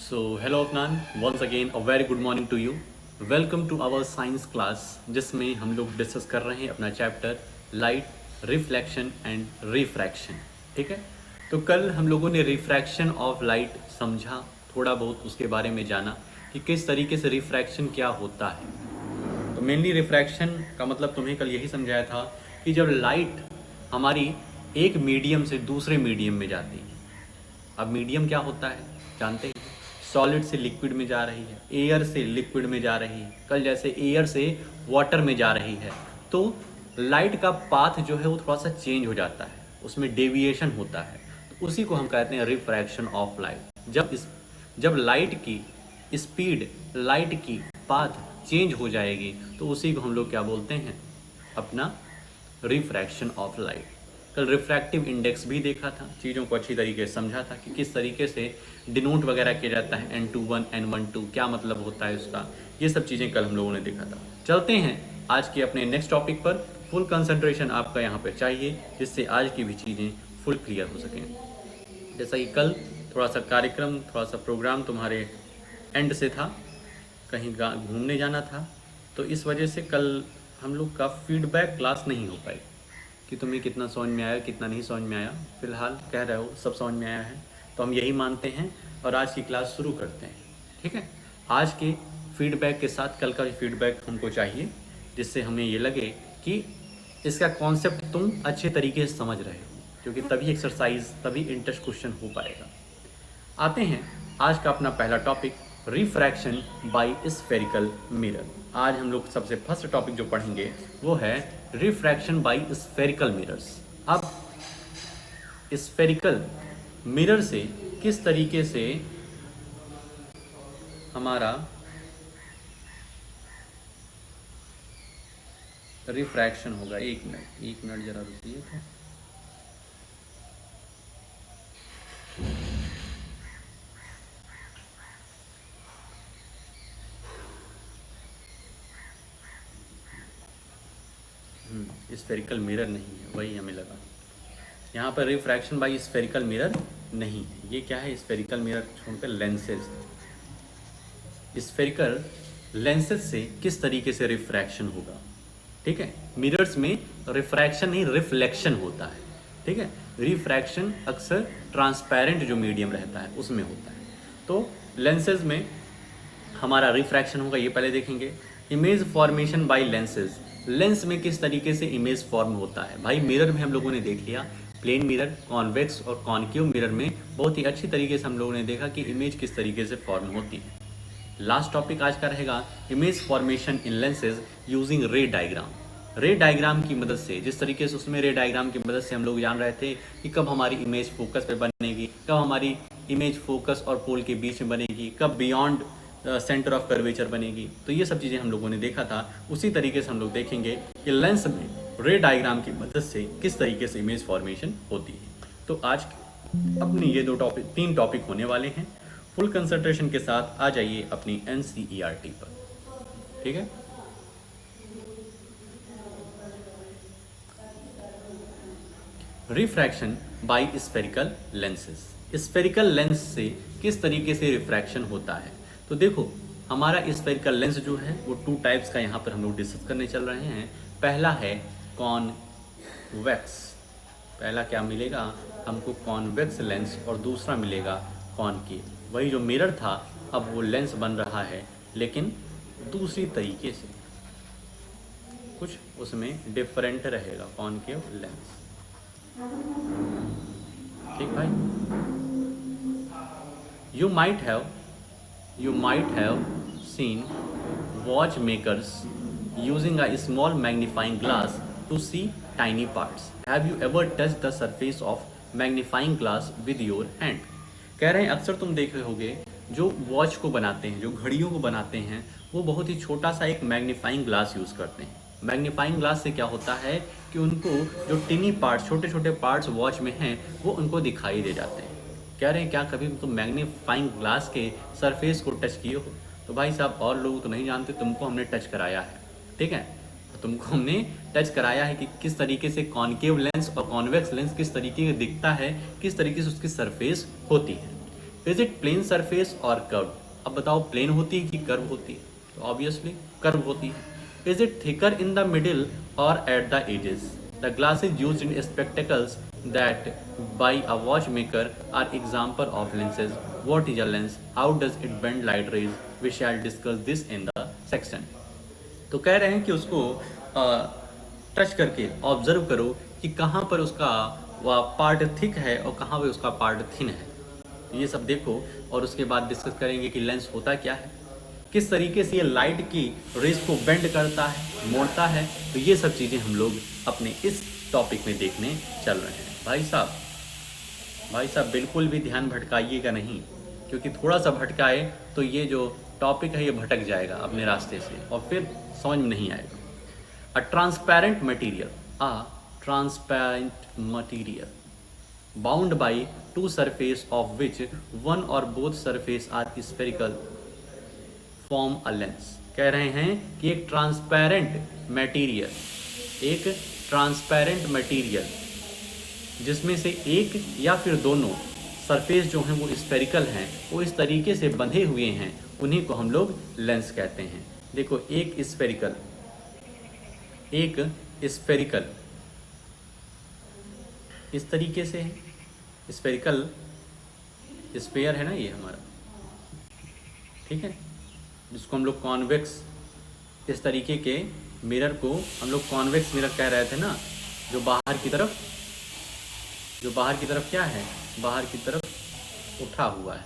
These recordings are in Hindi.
So, hello Afnan, once again a very good morning to you. Welcome to our science class जिसमें हम लोग डिस्कस कर रहे हैं अपना chapter light, reflection and refraction. ठीक है, तो कल हम लोगों ने रिफ्रैक्शन ऑफ लाइट समझा, थोड़ा बहुत उसके बारे में जाना कि किस तरीके से रिफ्रैक्शन क्या होता है। तो मेनली रिफ्रैक्शन का मतलब तुम्हें कल यही समझाया था कि जब लाइट हमारी एक मीडियम से दूसरे मीडियम में जाती है। अब मीडियम क्या होता है जानते हैं, सॉलिड से लिक्विड में जा रही है, एयर से लिक्विड में जा रही है, कल जैसे एयर से वाटर में जा रही है, तो लाइट का पाथ जो है वो थोड़ा सा चेंज हो जाता है, उसमें डेविएशन होता है। तो उसी को हम कहते हैं रिफ्रैक्शन ऑफ लाइट। जब लाइट की स्पीड, लाइट की पाथ चेंज हो जाएगी तो उसी को हम लोग क्या बोलते हैं, अपना रिफ्रैक्शन ऑफ लाइट। कल रिफ्रैक्टिव इंडेक्स भी देखा था, चीज़ों को अच्छी तरीके से समझा था कि किस तरीके से डिनोट वगैरह किया जाता है, N21 N12 क्या मतलब होता है उसका, ये सब चीज़ें कल हम लोगों ने देखा था। चलते हैं आज के अपने नेक्स्ट टॉपिक पर। फुल कंसंट्रेशन आपका यहाँ पर चाहिए जिससे आज की भी चीज़ें फुल क्लियर हो सकें। जैसा कि कल थोड़ा सा कार्यक्रम, थोड़ा सा प्रोग्राम तुम्हारे एंड से था, कहीं घूमने जाना था, तो इस वजह से कल हम लोग का फीडबैक क्लास नहीं हो पाई कि तुम्हें कितना समझ में आया, कितना नहीं समझ में आया। फिलहाल कह रहे हो सब समझ में आया है, तो हम यही मानते हैं और आज की क्लास शुरू करते हैं। ठीक है, आज के फीडबैक के साथ कल का भी फीडबैक हमको चाहिए, जिससे हमें ये लगे कि इसका कॉन्सेप्ट तुम अच्छे तरीके से समझ रहे हो, क्योंकि तभी एक्सरसाइज, तभी इंटरेस्ट क्वेश्चन हो पाएगा। आते हैं आज का अपना पहला topic, refraction by spherical mirror. आज हम लोग सबसे फर्स्ट टॉपिक जो पढ़ेंगे वो है रिफ्रैक्शन बाय स्फेरिकल मिरर्स। अब स्फेरिकल मिरर से किस तरीके से हमारा रिफ्रैक्शन होगा। एक मिनट जरा रुकिए। स्फेरिकल मिरर नहीं है, वही हमें लगा। यहाँ पर रिफ्रैक्शन बाय स्फेरिकल मिरर नहीं है। ये क्या है, स्फेरिकल मिरर छोड़कर लेंसेज। स्फेरिकल लेंसेज से किस तरीके से रिफ्रैक्शन होगा। ठीक है, मिरर्स में रिफ्रैक्शन नहीं रिफ्लेक्शन होता है। ठीक है, रिफ्रैक्शन अक्सर ट्रांसपेरेंट जो मीडियम रहता है उसमें होता है। तो लेंसेज में हमारा रिफ्रैक्शन होगा, ये पहले देखेंगे। Image formation by lenses, lens में किस तरीके से इमेज फॉर्म होता है। भाई मिरर में हम लोगों ने देख लिया, प्लेन मिरर, कॉन्वेक्स और कॉन्केव मिरर में बहुत ही अच्छी तरीके से हम लोगों ने देखा कि इमेज किस तरीके से फॉर्म होती है। लास्ट टॉपिक आज का रहेगा इमेज फॉर्मेशन इन लेंसेज यूजिंग रे डायग्राम। रे डायग्राम की मदद से, जिस तरीके से उसमें रे डायग्राम की मदद से हम लोग जान रहे थे कि कब हमारी इमेज फोकस पे बनेगी, कब हमारी इमेज फोकस और पोल के बीच में बनेगी, कब बियॉन्ड सेंटर ऑफ कर्वेचर बनेगी। तो ये सब चीज़ें हम लोगों ने देखा था। उसी तरीके से हम लोग देखेंगे कि लेंस में रे डायग्राम की मदद से किस तरीके से इमेज फॉर्मेशन होती है। तो आज अपनी ये तीन टॉपिक होने वाले हैं। फुल कंसंट्रेशन के साथ आ जाइए अपनी NCERT पर। ठीक है, refraction by spherical lenses. Spherical lens से किस तरीके से रिफ्रैक्शन होता है। तो देखो, हमारा स्फेरिकल लेंस जो है वो टू टाइप्स का यहाँ पर हम लोग डिस्कस करने चल रहे हैं। पहला है कॉन्वेक्स। पहला क्या मिलेगा हमको, कॉन्वेक्स लेंस, और दूसरा मिलेगा कॉनकेव। वही जो मिरर था अब वो लेंस बन रहा है, लेकिन दूसरी तरीके से, कुछ उसमें डिफरेंट रहेगा कॉनकेव लेंस। ठीक भाई, you might have seen watchmakers using a small magnifying glass to see tiny parts. Have you ever touched the surface of magnifying glass with your hand? कह रहे हैं अक्सर तुम देखे होगे जो वॉच को बनाते हैं, जो घड़ियों को बनाते हैं, वो बहुत ही छोटा सा एक मैग्नीफाइंग ग्लास यूज़ करते हैं। मैग्नीफाइंग ग्लास से क्या होता है कि उनको जो टिनी पार्ट्स, छोटे छोटे पार्ट्स वॉच में हैं, वो उनको दिखाई दे जाते हैं। कह रहे हैं क्या कभी तुम मैग्नीफाइंग ग्लास के सरफेस को टच किए हो। तो भाई साहब, और लोग तो नहीं जानते, तुमको हमने टच कराया है। ठीक है, तुमको हमने टच कराया है कि किस तरीके से कॉनकेव लेंस और कॉन्वेक्स लेंस किस तरीके से दिखता है, किस तरीके से उसकी सरफेस होती है। इज इट प्लेन सरफेस और कर्व? अब बताओ प्लेन होती है कि कर्व होती है? तो ऑब्वियसली कर्व होती है। Is it thicker in the middle और at the edges? The glasses used in spectacles that by a watchmaker are example of lenses. What is a lens? How does it bend light rays? We shall discuss this in the section. तो कह रहे हैं कि उसको टच करके ऑब्जर्व करो कि कहाँ पर उसका पार्ट थिक है और कहाँ पर उसका पार्ट थिन है। तो ये सब देखो और उसके बाद डिस्कस करेंगे कि लेंस होता क्या है, किस तरीके से ये लाइट की रेज को बेंड करता है, मोड़ता है। तो ये सब चीज़ें हम लोग अपने इस टॉपिक में देखने चल रहे हैं। भाई साहब बिल्कुल भी ध्यान भटकाइएगा नहीं, क्योंकि थोड़ा सा भटकाए तो ये जो टॉपिक है ये भटक जाएगा अपने रास्ते से और फिर समझ में नहीं आएगा। A transparent material bound by two surface of which one or both surface are spherical form a lens. कह रहे हैं कि एक ट्रांसपेरेंट मटीरियल जिसमें से एक या फिर दोनों सरफेस जो हैं वो स्फेरिकल हैं, वो इस तरीके से बंधे हुए हैं, उन्हीं को हम लोग लेंस कहते हैं। देखो एक स्फेरिकल इस तरीके से है, स्फेरिकल स्फेयर है ना ये हमारा, ठीक है, जिसको हम लोग कॉन्वेक्स, इस तरीके के मिरर को हम लोग कॉन्वेक्स मिरर कह रहे थे ना, जो बाहर की तरफ क्या है, बाहर की तरफ उठा हुआ है,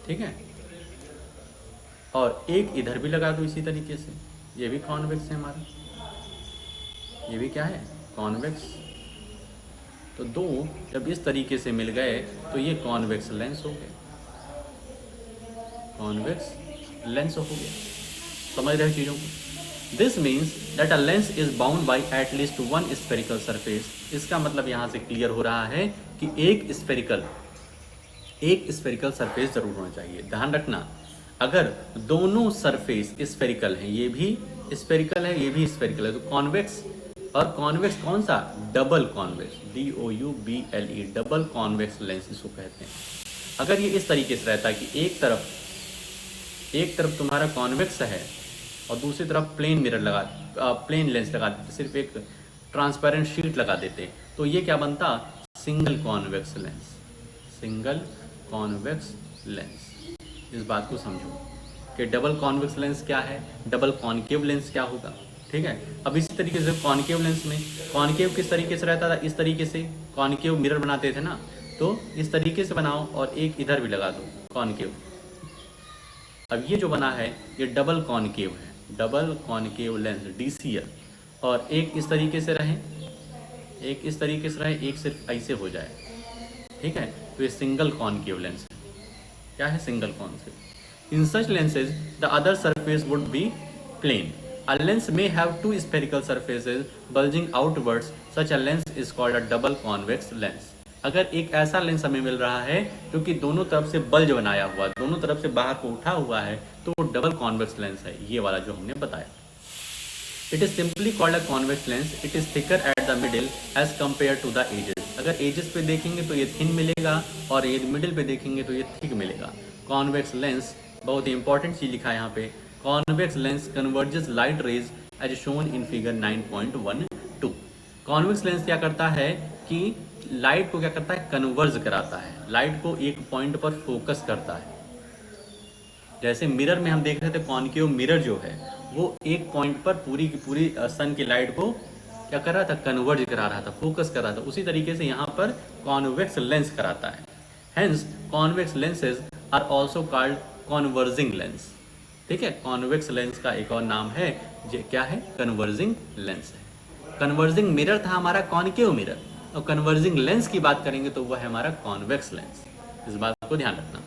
ठीक है। और एक इधर भी लगा दो इसी तरीके से, ये भी कॉन्वेक्स है हमारा, ये भी क्या है, कॉन्वेक्स। तो दो जब इस तरीके से मिल गए तो ये कॉन्वेक्स लेंस हो गया, कॉन्वेक्स लेंस हो गया। समझ रहे हो चीज़ों को? This means that a lens is bound by at least one spherical surface. इसका मतलब यहाँ से क्लियर हो रहा है कि एक स्फेरिकल सरफेस जरूर होना चाहिए। ध्यान रखना, अगर दोनों सरफेस स्फेरिकल हैं, ये भी स्फेरिकल है, ये भी स्फेरिकल है, तो कॉन्वेक्स, और कॉन्वेक्स कौन सा, double convex, DOUBLE, double convex lens इसको कहते हैं। अगर ये इस तरीके से रहता है कि एक तरफ तुम्हारा कॉन्वेक्स है और दूसरी तरफ प्लेन लेंस लगा देते, सिर्फ एक ट्रांसपेरेंट शीट लगा देते, तो ये क्या बनता, सिंगल कॉन्वेक्स लेंस। इस बात को समझो कि डबल कॉन्वेक्स लेंस क्या है, डबल कॉन्केव लेंस क्या होगा, ठीक है। अब इसी तरीके से कॉन्केव लेंस में, कॉन्केव किस तरीके से रहता था, इस तरीके से कॉन्केव मिरर बनाते थे ना, तो इस तरीके से बनाओ और एक इधर भी लगा दो कॉन्केव। अब ये जो बना है ये डबल कॉन्केव है, डबल कॉन्केव लेंस DCL, और एक इस तरीके से रहे, एक इस तरीके से रहे, एक सिर्फ ऐसे हो जाए, ठीक है, तो ये सिंगल कॉन्केव लेंस है। क्या है, single concave. In such lenses the other surface would be plane. A lens may have two spherical surfaces bulging outwards. Such a lens is called a double convex lens. अगर एक ऐसा लेंस हमें मिल रहा है जो कि दोनों तरफ से बल्ज बनाया हुआ, दोनों तरफ से बाहर को उठा हुआ है, तो वो डबल कॉन्वेक्स लेंस है, ये वाला जो हमने बताया। It is simply called a convex lens. It is thicker at the middle edge compare to the edges. अगर एजेस पे देखेंगे तो ये थिन मिलेगा और ये मिडिल पे देखेंगे तो ये थिक मिलेगा। कॉन्वेक्स लेंस, बहुत ही इंपॉर्टेंट चीज लिखा है यहाँ पे, convex lens converges light rays as shown in figure 9.12। Convex lens क्या करता है कि लाइट को क्या करता है, कन्वर्ज कराता है, लाइट को एक पॉइंट पर फोकस करता है। जैसे मिरर में हम देख रहे थे, कॉन्केव मिरर जो है वो एक पॉइंट पर पूरी की पूरी सन की लाइट को क्या कर रहा था, कन्वर्ज करा रहा था, फोकस कर रहा था। उसी तरीके से यहाँ पर कॉन्वेक्स लेंस कराता है। Hence convex lenses are also called converging lens. ठीक है, कॉन्वेक्स लेंस का एक और नाम है क्या है, कन्वर्जिंग लेंस है। कन्वर्जिंग मिरर था हमारा कॉन्केव मिरर, और कन्वर्जिंग लेंस की बात करेंगे तो वह है हमारा कॉन्वेक्स लेंस। इस बात को ध्यान रखना।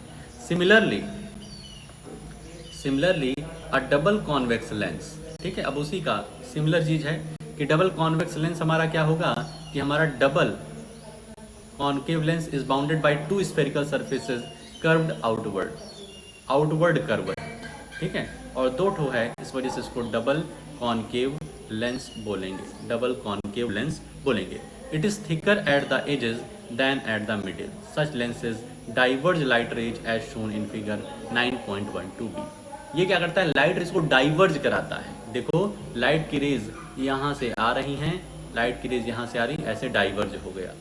सिमिलरली अ डबल कॉन्वेक्स लेंस, ठीक है, अब उसी का सिमिलर चीज है कि डबल कॉन्वेक्स लेंस हमारा क्या होगा कि हमारा double concave lens is bounded by two spherical surfaces curved outward curved, ठीक है, और दो ठो है, इस वजह से इसको डबल कॉन्केव लेंस बोलेंगे, डबल कॉन्केव लेंस बोलेंगे। It is thicker at the edges than at the middle. Such lenses diverge light rays as shown in figure 9.12b. ये क्या करता है, लाइट रेज को डाइवर्ज कराता है। देखो लाइट की रेज यहाँ से आ रही हैं, लाइट की रेज यहाँ से आ रही, ऐसे डाइवर्ज हो गया,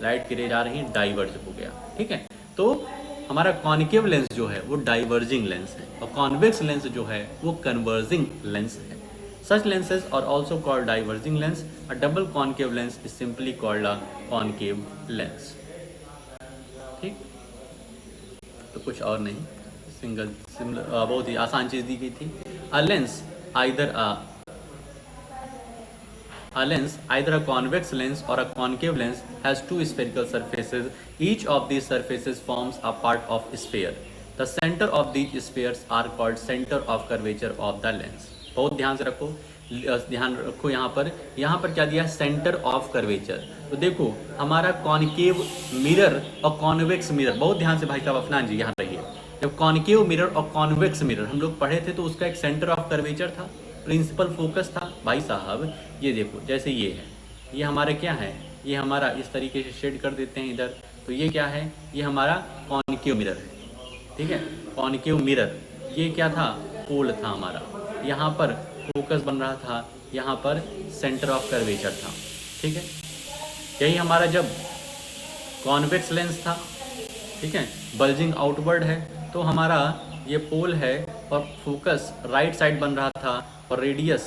लाइट की रेज आ रही है, डाइवर्ज हो गया। ठीक है, तो हमारा कॉन्केव लेंस जो है वो डाइवर्जिंग लेंस है और कॉन्वेक्स लेंस जो है वो कन्वर्जिंग लेंस है। Such lenses are also called diverging lens. A double concave lens is simply called a concave lens. ठीक, तो कुछ और नहीं, सिंगल बहुत ही आसान चीज दी गई थी। A lens either a convex lens or a concave lens has two spherical surfaces. Each of these surfaces forms a part of a sphere. The center of these spheres are called center of curvature of the lens. बहुत ध्यान से रखो, ध्यान रखो यहाँ पर क्या दिया है, सेंटर ऑफ कर्वेचर। तो देखो हमारा कॉनकेव मिरर और कॉन्वेक्स मिरर, बहुत ध्यान से भाई साहब अफनान जी यहाँ रहिए। जब कॉनकेव मिरर और कॉन्वेक्स मिरर हम लोग पढ़े थे तो उसका एक सेंटर ऑफ कर्वेचर था, प्रिंसिपल फोकस था। भाई साहब ये देखो, जैसे ये है, ये हमारा क्या है, ये हमारा इस तरीके से शेड कर देते हैं इधर, तो ये क्या है, ये हमारा कॉनकेव मिरर है। ठीक है, कॉनकेव मिरर, ये क्या था, पोल था हमारा, यहाँ पर फोकस बन रहा था, यहाँ पर सेंटर ऑफ कर्वेचर था। ठीक है, यही हमारा जब कॉन्वेक्स लेंस था, ठीक है, बल्जिंग आउटवर्ड है, तो हमारा ये पोल है और फोकस राइट साइड बन रहा था और रेडियस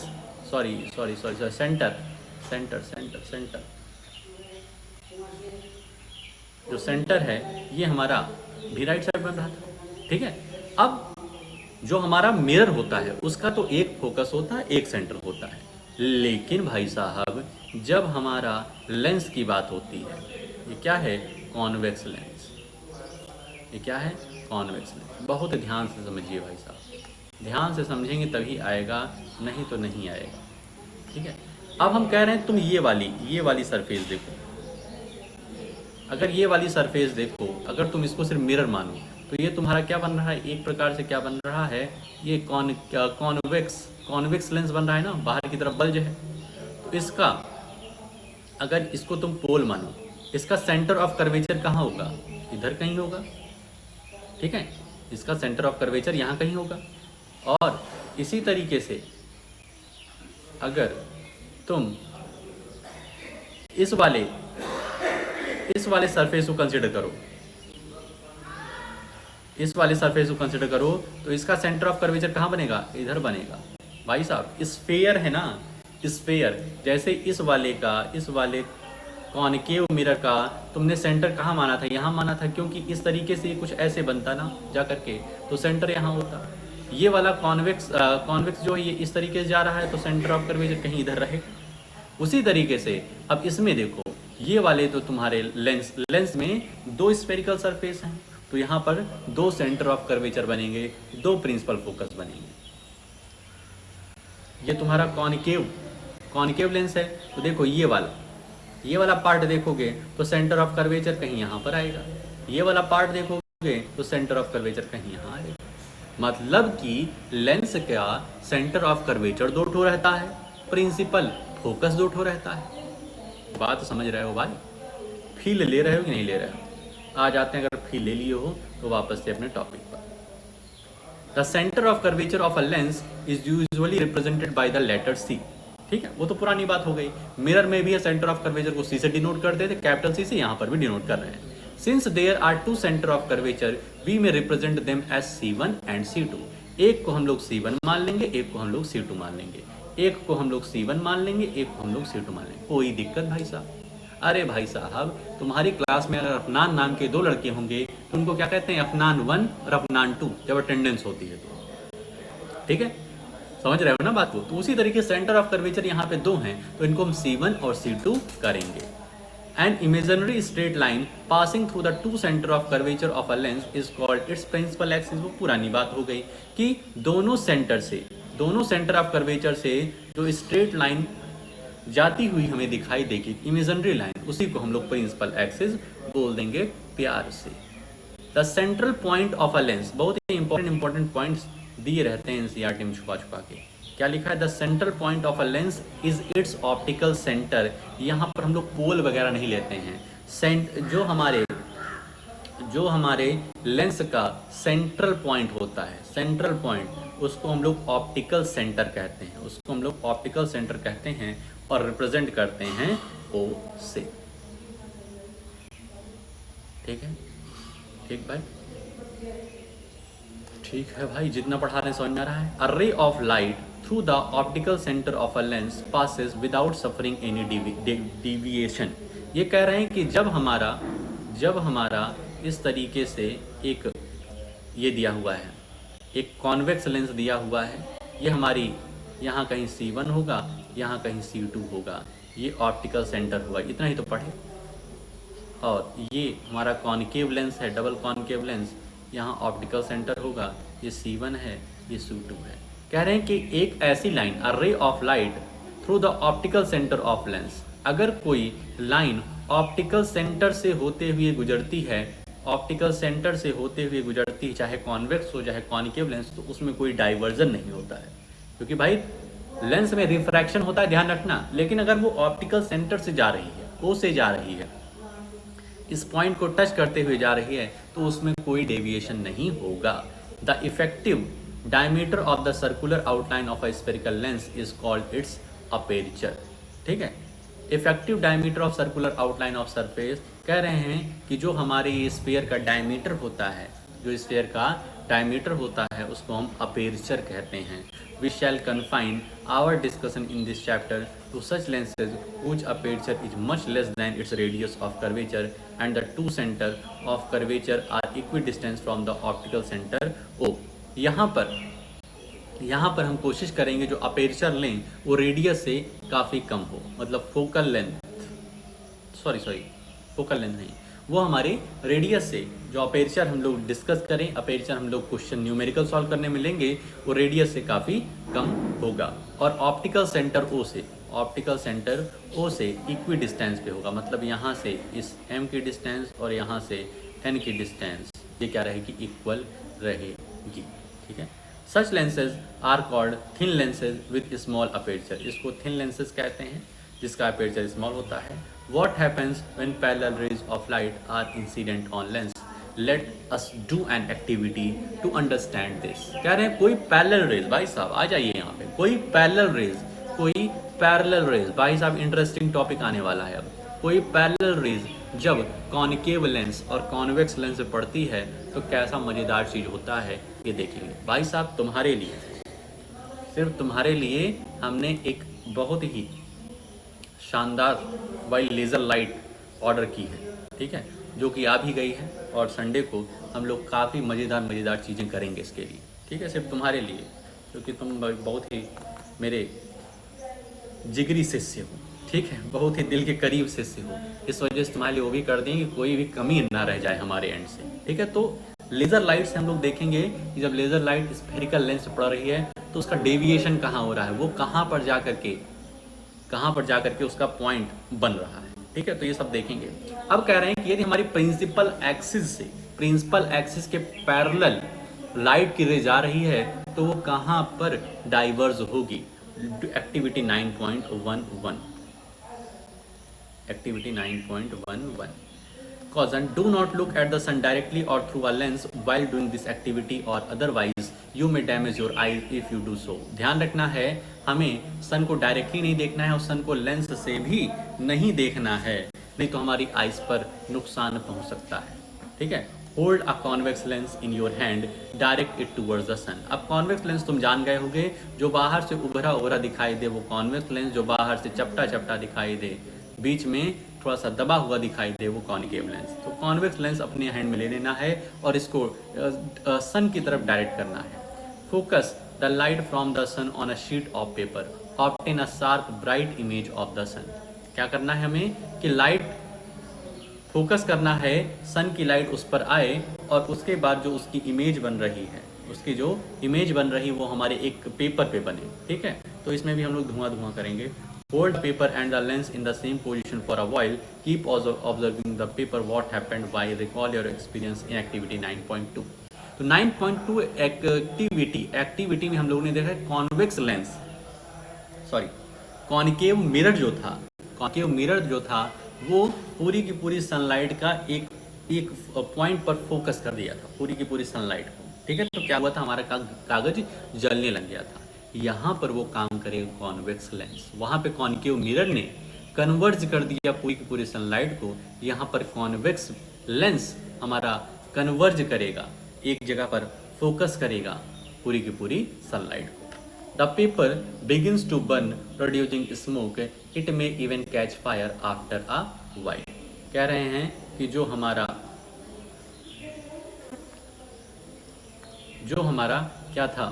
सेंटर जो सेंटर है ये हमारा भी राइट साइड बन रहा था। ठीक है, अब जो हमारा मिरर होता है उसका तो एक फोकस होता है, एक सेंटर होता है, लेकिन भाई साहब जब हमारा लेंस की बात होती है, ये क्या है, कॉन्वेक्स लेंस। ये क्या है, कॉन्वेक्स लेंस। बहुत ध्यान से समझिए भाई साहब, ध्यान से समझेंगे तभी आएगा, नहीं तो नहीं आएगा। ठीक है, अब हम कह रहे हैं तुम ये वाली सरफेस देखो, अगर ये वाली सरफेस देखो, अगर तुम इसको सिर्फ मिरर मानो तो ये तुम्हारा क्या बन रहा है, एक प्रकार से क्या बन रहा है, ये कॉन्वेक्स लेंस बन रहा है ना, बाहर की तरफ बल्ज है। तो इसका अगर इसको तुम पोल मानो, इसका सेंटर ऑफ कर्वेचर कहाँ होगा, इधर कहीं होगा। ठीक है, इसका सेंटर ऑफ कर्वेचर यहाँ कहीं होगा। और इसी तरीके से अगर तुम इस वाले सरफेस को कंसिडर करो, इस वाले सरफेस को कंसिडर करो, तो इसका सेंटर ऑफ कर्वेचर कहाँ बनेगा, इधर बनेगा। भाई साहब स्फेयर है ना, स्फेयर, जैसे इस वाले कॉनकेव मिरर का तुमने सेंटर कहाँ माना था, यहाँ माना था, क्योंकि इस तरीके से कुछ ऐसे बनता ना जा करके, तो सेंटर यहाँ होता। ये वाला कॉन्वेक्स जो है ये इस तरीके से जा रहा है, तो सेंटर ऑफ कर्वेचर कहीं इधर रहे। उसी तरीके से अब इसमें देखो, ये वाले तो तुम्हारे लेंस में दो स्फेरिकल सरफेस हैं, तो यहाँ पर दो सेंटर ऑफ कर्वेचर बनेंगे, दो प्रिंसिपल फोकस बनेंगे। ये तुम्हारा कॉनकेव लेंस है, तो देखो ये वाला पार्ट देखोगे तो सेंटर ऑफ कर्वेचर कहीं यहाँ पर आएगा, ये वाला पार्ट देखोगे तो सेंटर ऑफ कर्वेचर कहीं यहाँ आएगा। मतलब कि लेंस का सेंटर ऑफ कर्वेचर दो ठो रहता है, प्रिंसिपल फोकस दो ठो रहता है। बात समझ रहे हो भाई, फील ले रहे हो कि नहीं ले रहे हो। आ जाते हैं, अगर फील ले लिए हो तो वापस से अपने टॉपिक पर। The centre of curvature of a lens is usually represented by the letter C. ठीक है, वो तो पुरानी बात हो गई। मिरर में भी सेंटर ऑफ कर्वेचर को सी से डिनोट करते थे, कैपिटल सी से, यहाँ पर भी डिनोट कर रहे हैं। Since there are two centre of curvature we may represent them as C1 and C2। एक को हम लोग C1 मान लेंगे, एक को हम लोग C2 मान लेंगे, एक को हम लोग C1 मान लेंगे, एक को हम लोग C2 मान लेंगे। कोई दिक्कत भाई साहब? अरे भाई साहब, तुम्हारी क्लास में अगर अफनान नाम के दो लड़के होंगे तो उनको क्या कहते हैं, अफनान 1 और अफनान 2, जब अटेंडेंस होती है तो। ठीक है, समझ रहे हो ना बात को। तो उसी तरीके सेंटर ऑफ कर्वेचर यहाँ पे दो हैं, तो इनको हम C1 और C2 करेंगे। An imaginary straight line passing through the two center of curvature of a lens is called its principal axis। वो पुरानी बात हो गई कि दोनों सेंटर ऑफ कर्वेचर से जो स्ट्रेट लाइन जाती हुई हमें दिखाई देगी, इमेजिनरी लाइन, उसी को हम लोग प्रिंसिपल एक्सिस बोल देंगे प्यार से। The central point of a lens, बहुत ही इंपॉर्टेंट पॉइंट्स दिए रहते हैं एनसीईआरटी में छुपा के। क्या लिखा है, the central point of a lens is it's optical centre. यहाँ पर हम लोग पोल वगैरह नहीं लेते हैं, जो हमारे लेंस का सेंट्रल पॉइंट होता है, सेंट्रल पॉइंट, उसको हम लोग ऑप्टिकल सेंटर कहते हैं, उसको हम लोग ऑप्टिकल सेंटर कहते हैं और रिप्रेजेंट करते हैं ओ से। ठीक है, ठीक भाई, ठीक है भाई, जितना पढ़ा रहे हैं समझ में आ रहा है। A ray of light through the optical centre of a lens passes without suffering any deviation. ये कह रहे हैं कि जब हमारा इस तरीके से एक ये दिया हुआ है, एक कॉन्वेक्स लेंस दिया हुआ है, ये हमारी यहाँ कहीं C1 होगा, यहाँ कहीं C2 होगा, ये ऑप्टिकल सेंटर होगा, इतना ही तो पढ़े। और ये हमारा कॉनकेव लेंस है, डबल कॉनकेव लेंस, यहाँ ऑप्टिकल सेंटर होगा, ये C1 है, ये C2 है। कह रहे हैं कि एक ऐसी line, a ray of light through the optical centre of lens, अगर कोई लाइन ऑप्टिकल सेंटर से होते हुए गुजरती है, ऑप्टिकल सेंटर से होते हुए गुजरती है, चाहे कॉन्वेक्स हो चाहे कॉनकेव लेंस, तो उसमें कोई डाइवर्जन नहीं होता है, क्योंकि भाई लेंस में रिफ्रैक्शन होता है, ध्यान रखना। लेकिन अगर वो ऑप्टिकल सेंटर से जा रही है, ओ से जा रही है, इस पॉइंट को टच करते हुए जा रही है, तो उसमें कोई डेविएशन नहीं होगा। The effective diameter of the circular outline of a spherical lens is called its aperture. ठीक है, effective diameter of circular outline of surface, कह रहे हैं कि जो हमारे ये स्फीयर का डायमीटर होता है, जो स्फीयर का डायमीटर होता है, उसको हम अपेर्चर कहते हैं। We shall confine our discussion in this chapter to such lenses whose aperture is much less than its radius of curvature and the two center of curvature are equidistant from the optical center O। यहाँ पर हम कोशिश करेंगे जो अपेर्चर लें वो रेडियस से काफ़ी कम हो, मतलब फोकल लेंथ नहीं, वो हमारे रेडियस से, जो अपेर्चर हम लोग डिस्कस करें, अपेर्चर हम लोग क्वेश्चन न्यूमेरिकल सॉल्व करने में लेंगे, वो रेडियस से काफ़ी कम होगा। और ऑप्टिकल सेंटर ओ से इक्वी डिस्टेंस पे होगा, मतलब यहाँ से इस m की डिस्टेंस और यहाँ से n की डिस्टेंस, ये क्या रहेगी, इक्वल रहेगी। ठीक है, such lenses are called thin lenses with small aperture, इसको थिन लेंसेज कहते हैं जिसका अपेर्चर स्मॉल होता है। What happens when parallel rays of light are incident on lens? Let us do an activity to understand this। कह रहे हैं कोई पैरेलल रेज, भाई साहब आ जाइए यहाँ पे, कोई पैरेलल रेज, भाई साहब इंटरेस्टिंग टॉपिक आने वाला है अब। कोई पैरेलल रेज जब कॉनकेव लेंस और कॉन्वेक्स लेंस से पड़ती है तो कैसा मज़ेदार चीज़ होता है, ये देखेंगे भाई साहब। तुम्हारे लिए, सिर्फ तुम्हारे लिए हमने एक बहुत ही शानदार वाली लेज़र लाइट ऑर्डर की है, ठीक है, जो कि आ भी गई है, और संडे को हम लोग काफ़ी मज़ेदार चीज़ें करेंगे इसके लिए। ठीक है, सिर्फ तुम्हारे लिए, क्योंकि तुम बहुत ही मेरे जिगरी शिष्य हो, ठीक है, बहुत ही दिल के करीब शिष्य हो, इस वजह से तुम्हारे लिए वो भी कर देंगे, कोई भी कमी ना रह जाए हमारे एंड से। ठीक है, तो लेज़र लाइट से हम लोग देखेंगे कि जब लेज़र लाइट स्फेरिकल लेंस पड़ रही है तो उसका डेविएशन कहाँ हो रहा है, वो कहाँ पर जा करके उसका पॉइंट बन रहा है। ठीक है, तो ये सब देखेंगे। अब कह रहे हैं कि यदि हमारी प्रिंसिपल एक्सिस के पैरेलल लाइट की रे जा रही है तो वो कहाँ पर डाइवर्ज होगी। Activity 9.11 Caution: do not look at the sun directly or through a lens while doing this activity, or otherwise you may damage your eyes if you do so। ध्यान रखना है, हमें सन को डायरेक्टली नहीं देखना है और सन को लेंस से भी नहीं देखना है, नहीं तो हमारी आइज पर नुकसान पहुंच सकता है। ठीक है, hold a convex lens in your hand, direct it towards the sun. अब कॉन्वेक्स लेंस तुम जान गए होंगे, जो बाहर से उभरा दिखाई दे वो कॉन्वेक्स लेंस, जो बाहर से चपटा दिखाई दे, बीच में थोड़ा सा दबा हुआ दिखाई दे, वो कॉनकेव लेंस। तो कॉन्वेक्स लेंस अपने हैंड में ले लेना है और इसको सन की तरफ डायरेक्ट करना है। Focus the light from the sun on a sheet of paper, obtain a sharp bright image of the sun. क्या करना है हमें कि लाइट फोकस करना है, सन की लाइट उस पर आए और उसके बाद जो उसकी इमेज बन रही है, वो हमारे एक पेपर पे बने। ठीक है, तो इसमें भी हम लोग धुआं करेंगे। Hold paper and the lens in the same position for a while. Keep observing the paper what happened while recall your experience in activity 9.2। तो 9.2 एक्टिविटी में हम लोगों ने देखा कॉन्वेक्स लेंस, कॉनकेव मिरर जो था वो पूरी की पूरी सनलाइट का एक एक पॉइंट पर फोकस कर दिया था, पूरी की पूरी सनलाइट को। ठीक है, तो क्या हुआ था, हमारा कागज जलने लग गया था। यहाँ पर वो काम करेगा कॉन्वेक्स लेंस। वहाँ पे कॉन्केव मिरर ने कन्वर्ज कर दिया पूरी की पूरी सनलाइट को। यहाँ पर कॉन्वेक्स लेंस हमारा कन्वर्ज करेगा, एक जगह पर फोकस करेगा पूरी की पूरी सनलाइट को। The paper begins to burn producing smoke. It may even catch fire after a while. कह रहे हैं कि जो हमारा क्या था,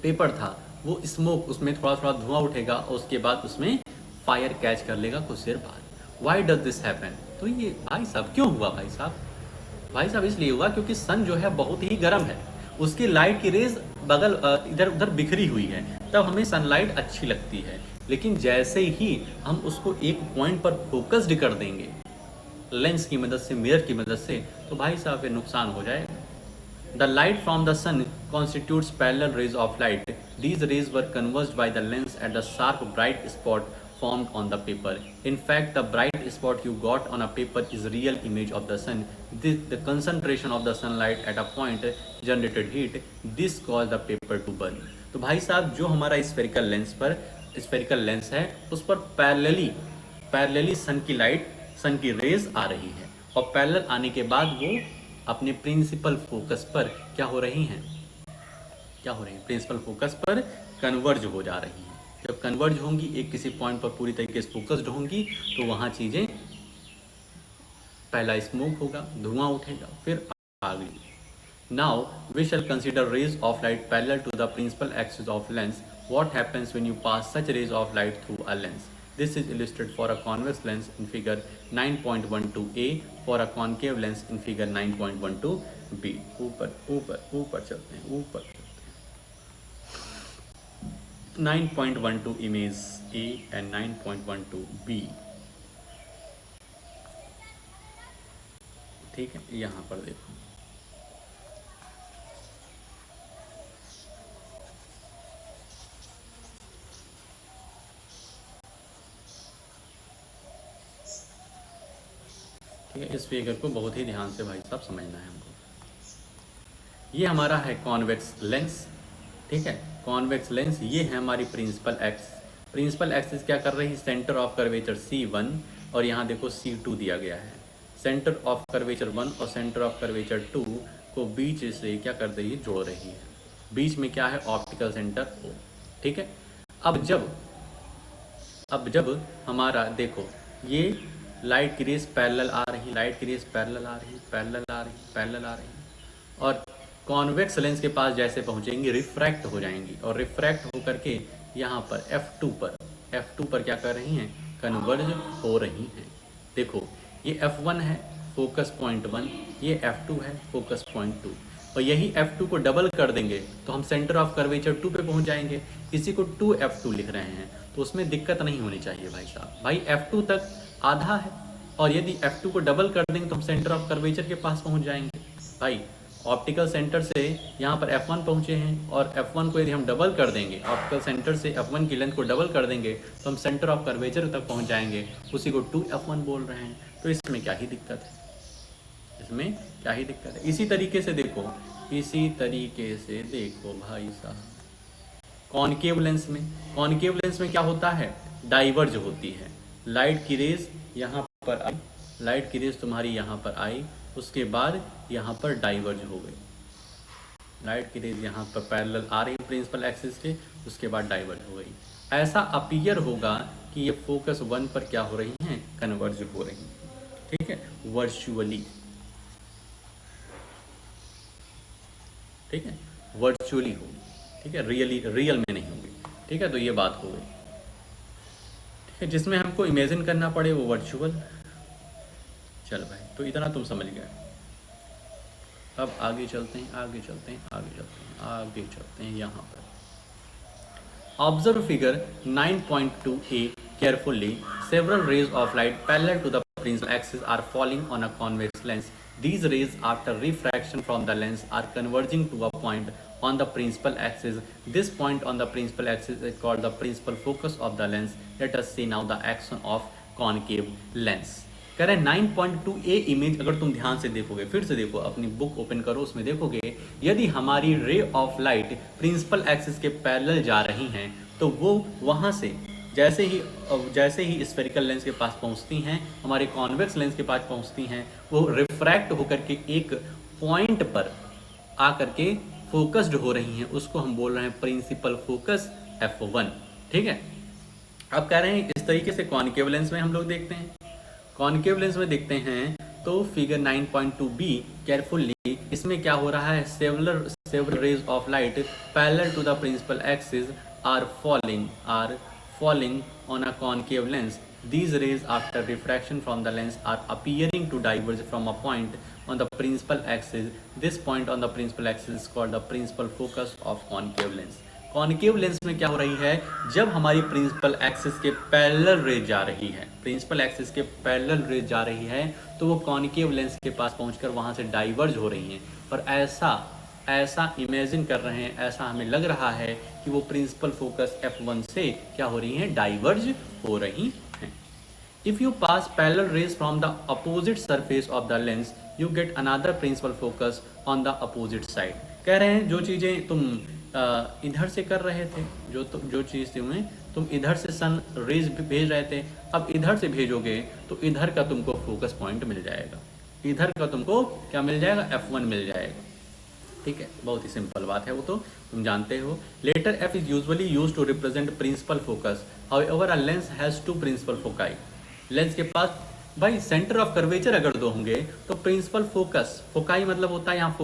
पेपर था, वो स्मोक, उसमें थोड़ा थोड़ा धुआं उठेगा और उसके बाद उसमें फायर कैच कर लेगा कुछ देर बाद। Why does this happen? तो ये भाई साहब क्यों हुआ भाई साहब? भाई साहब इसलिए हुआ क्योंकि सन जो है बहुत ही गर्म है, उसकी लाइट की रेज बगल इधर उधर बिखरी हुई है, तब हमें सनलाइट अच्छी लगती है। लेकिन जैसे ही हम उसको एक पॉइंट पर फोकस्ड कर देंगे लेंस की मदद से, मिरर की मदद से, तो भाई साहब फिर नुकसान हो जाएगा। The light from the sun constitutes parallel rays of light. These rays were converged by the lens at the sharp bright spot formed on the paper. In fact, the bright spot you got on a paper is real image of the sun. The concentration of the sunlight at a point generated heat. This caused the paper to burn. तो भाई साहब जो हमारा स्फेरिकल लेंस है उस पर पैरेलली सन की रेज आ रही है, और पैरेलल आने के बाद वो अपने प्रिंसिपल फोकस पर क्या हो रही हैं, प्रिंसिपल फोकस पर कन्वर्ज हो जा रही हैं। जब कन्वर्ज होंगी, एक किसी पॉइंट पर पूरी तरीके से फोकस्ड होंगी, तो वहाँ चीज़ें, पहला स्मोक होगा, धुआं उठेगा, फिर आग। Now we shall consider rays of light parallel to the principal axis of lens. What happens when you pass such rays of light through a lens? This is illustrated for a convex lens in figure 9.12a, for a concave lens in figure 9.12b. ऊपर चलते हैं, ऊपर 9.12 image A and 9.12b. ठीक है, यहाँ पर देखो, ठीक है। इस फिगर को बहुत ही ध्यान से भाई साहब समझना है हमको। ये हमारा है कॉन्वेक्स लेंस, ठीक है, कॉन्वेक्स लेंस। ये है हमारी प्रिंसिपल एक्सिस क्या कर रही है, सेंटर ऑफ कर्वेचर C1, और यहाँ देखो C2 दिया गया है। सेंटर ऑफ कर्वेचर 1 और सेंटर ऑफ कर्वेचर 2 को बीच से क्या कर रही है, जोड़ रही है। बीच में क्या है, ऑप्टिकल सेंटर O, ठीक है। अब जब हमारा देखो, ये लाइट की रेस पैरेलल आ रही, पैरेलल आ रही, और कॉन्वेक्स लेंस के पास जैसे पहुंचेंगी रिफ्रैक्ट हो जाएंगी, और रिफ्रैक्ट होकर के यहाँ पर F2 पर क्या कर रही हैं, कन्वर्ज हो रही हैं। देखो, ये F1 है फोकस पॉइंट 1, ये F2 है फोकस पॉइंट 2, और यही F2 को डबल कर देंगे तो हम सेंटर ऑफ कर्वेचर 2 पे पहुंच जाएंगे। इसी को 2F2 लिख रहे हैं, तो उसमें दिक्कत नहीं होनी चाहिए भाई साहब। भाई F2 तक आधा है, और यदि F2 को डबल कर देंगे तो हम सेंटर ऑफ कर्वेचर के पास पहुंच जाएंगे। भाई ऑप्टिकल सेंटर से यहाँ पर F1 पहुँचे हैं, और F1 को यदि हम डबल कर देंगे, ऑप्टिकल सेंटर से F1 की लेंथ को डबल कर देंगे तो हम सेंटर ऑफ कर्वेचर तक पहुँच जाएंगे। उसी को 2F1 बोल रहे हैं, तो इसमें क्या ही दिक्कत है, इसी तरीके से देखो भाई साहब, कॉनकेव लेंस में क्या होता है, डाइवर्ज होती है। लाइट की रेज यहाँ पर आई, लाइट की रेज तुम्हारी यहाँ पर आई, उसके बाद यहाँ पर डाइवर्ज हो गई। लाइट की रेज यहाँ पर पैरेलल आ रही प्रिंसिपल एक्सिस के, उसके बाद डाइवर्ज हो गई। ऐसा अपीयर होगा कि ये फोकस 1 पर क्या हो रही हैं, कन्वर्ज हो रही हैं, ठीक है, वर्चुअली, ठीक है, वर्चुअली होगी, ठीक है, रियल में नहीं होगी, ठीक है। तो ये बात हो गई, ठीक है, जिसमें हमको इमेजिन करना पड़े वो वर्चुअल। चल भाई, तो इतना तुम समझ गए। अब आगे चलते हैं यहाँ पर। Observe figure 9.2a carefully. Several rays of light parallel to the principal axis are falling on a convex lens. These rays, after refraction from the lens, are converging to a point on the principal axis. This point on the principal axis is called the principal focus of the lens. Let us see now the action of concave lens. कह रहे हैं 9.2a इमेज अगर तुम ध्यान से देखोगे, फिर से देखो, अपनी बुक ओपन करो, उसमें देखोगे यदि हमारी ray of light principal axis के पैरेलल जा रही हैं तो वो वहाँ से जैसे ही स्फेरिकल लेंस के पास पहुँचती हैं, हमारे कॉन्वेक्स लेंस के पास पहुँचती हैं, वो रिफ्रैक्ट होकर के एक पॉइंट पर आकर के फोकस्ड हो रही हैं, उसको हम बोल रहे हैं प्रिंसिपल फोकस F1। ठीक है, अब कह रहे हैं इस तरीके से कॉनकेव लेंस में हम लोग देखते हैं। कॉनकेव लेंस में देखते हैं तो फिगर 9.2b केयरफुली, इसमें क्या हो रहा है, several rays of light parallel to the principal axis are falling on a concave lens. These rays after refraction from the lens are appearing to diverge from a point on the principal axis. This point on the principal axis is called the principal focus of concave lens. Concave lens में क्या हो रही है, जब हमारी प्रिंसिपल एक्सिस के पैरेलल रेज जा रही है, प्रिंसिपल एक्सिस के पैरेलल रेज जा रही है, तो वो कॉनकेव लेंस के पास पहुंचकर वहां से डाइवर्ज हो रही हैं। पर ऐसा इमेजिन कर रहे हैं, ऐसा हमें लग रहा है कि वो प्रिंसिपल फोकस F1 से क्या हो रही हैं, डाइवर्ज हो रही हैं। If you pass parallel rays from the opposite surface of the lens you get another principal focus on the opposite side. कह रहे हैं जो चीज़ें तुम इधर से कर रहे थे, जो चीज़ तुम इधर से सन रेज भेज रहे थे, अब इधर से भेजोगे तो इधर का तुमको फोकस पॉइंट मिल जाएगा, इधर का तुमको क्या मिल जाएगा, F1 मिल जाएगा। ठीक है, बहुत ही सिंपल बात है, वो तो तुम जानते हो। Letter F is usually used to represent principal focus, however a lens has two principal foci. Lens के पास भाई सेंटर ऑफ कर्वेचर अगर दो होंगे तो प्रिंसिपल फोकस, फोकाई मतलब होता है यहाँ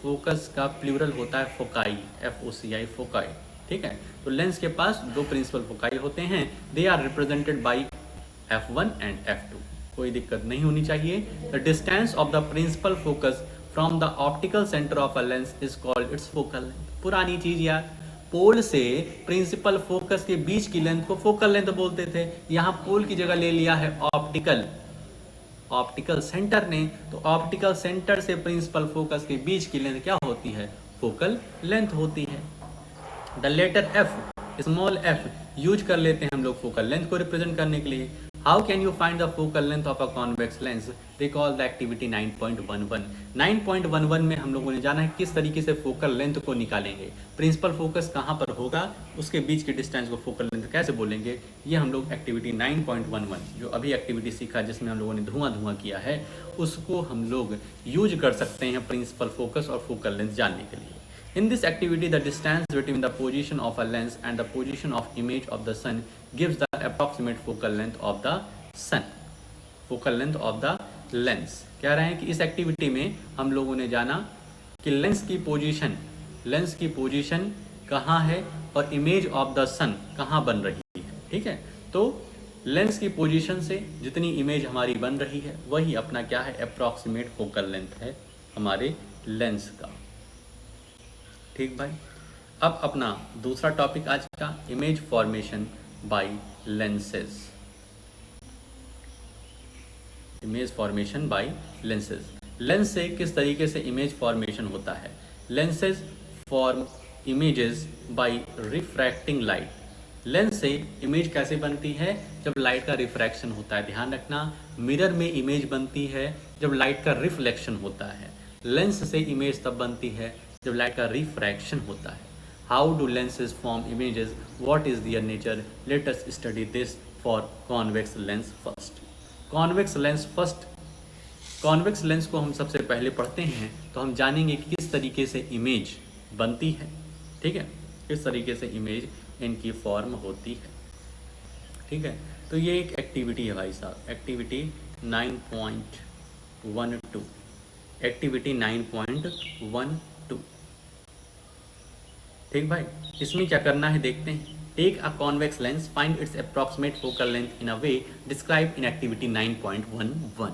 फोकस का प्लूरल होता है फोकाई, FOCI फोकाई। ठीक है, तो लेंस के पास दो प्रिंसिपल फोकाई होते हैं, they are represented by F1 and F2। कोई दिक्कत नहीं होनी चाहिए। The distance of the principal focus from the optical centre of a lens is called its focal length. पुरानी चीज यार, पोल से प्रिंसिपल फोकस के बीच की लेंथ को फोकल लेंथ बोलते थे, यहाँ पोल की जगह ले लिया है ऑप्टिकल सेंटर ने, तो ऑप्टिकल सेंटर से प्रिंसिपल फोकस के बीच की लेंथ क्या होती है, फोकल लेंथ होती है। The letter F, small f use कर लेते हैं हम लोग फोकल लेंथ को रिप्रेजेंट करने के लिए। How can you find the focal length of a convex lens, recall the activity 9.11। 9.11 में हम लोगों ने जाना है किस तरीके से फोकल लेंथ को निकालेंगे, प्रिंसिपल फोकस कहाँ पर होगा, उसके बीच के डिस्टेंस को फोकल लेंथ कैसे बोलेंगे, ये हम लोग एक्टिविटी 9.11 जो अभी एक्टिविटी सीखा जिसमें हम लोगों ने धुआं किया है, उसको हम लोग यूज कर सकते हैं प्रिंसिपल फोकस और फोकल लेंथ जानने के लिए। In this activity, the distance between the position of a lens and the position of image of the sun gives the approximate focal length of the sun. Focal length of the lens. कह रहे हैं कि इस एक्टिविटी में हम लोगों ने जाना कि लेंस की पोजीशन कहाँ है और इमेज ऑफ द सन कहाँ बन रही है। ठीक है, तो लेंस की पोजीशन से जितनी इमेज हमारी बन रही है वही अपना क्या है, अप्रॉक्सीमेट फोकल लेंथ है हमारे लेंस का। ठीक भाई, अब अपना दूसरा टॉपिक आज का, image formation by lenses. Image formation by lenses, lens से किस तरीके से इमेज फॉर्मेशन होता है। Lenses form images bye refracting light. Lens से इमेज कैसे बनती है, जब लाइट का रिफ्रैक्शन होता है। ध्यान रखना, मिरर में इमेज बनती है जब लाइट का रिफ्लेक्शन होता है, लेंस से इमेज तब बनती है जब लाइट का रिफ्रैक्शन होता है। How do lenses form images, what is their nature, let us study this for convex lens first. Convex lens को हम सबसे पहले पढ़ते हैं तो हम जानेंगे कि किस तरीके से इमेज बनती है। ठीक है, किस तरीके से इमेज इनकी फॉर्म होती है। ठीक है, तो ये एक एक्टिविटी है भाई साहब, एक्टिविटी 9.12, एक्टिविटी 9.12। ठीक भाई, इसमें क्या करना है देखते हैं। Take a convex lens, find its approximate focal length in a way describe in activity 9.11।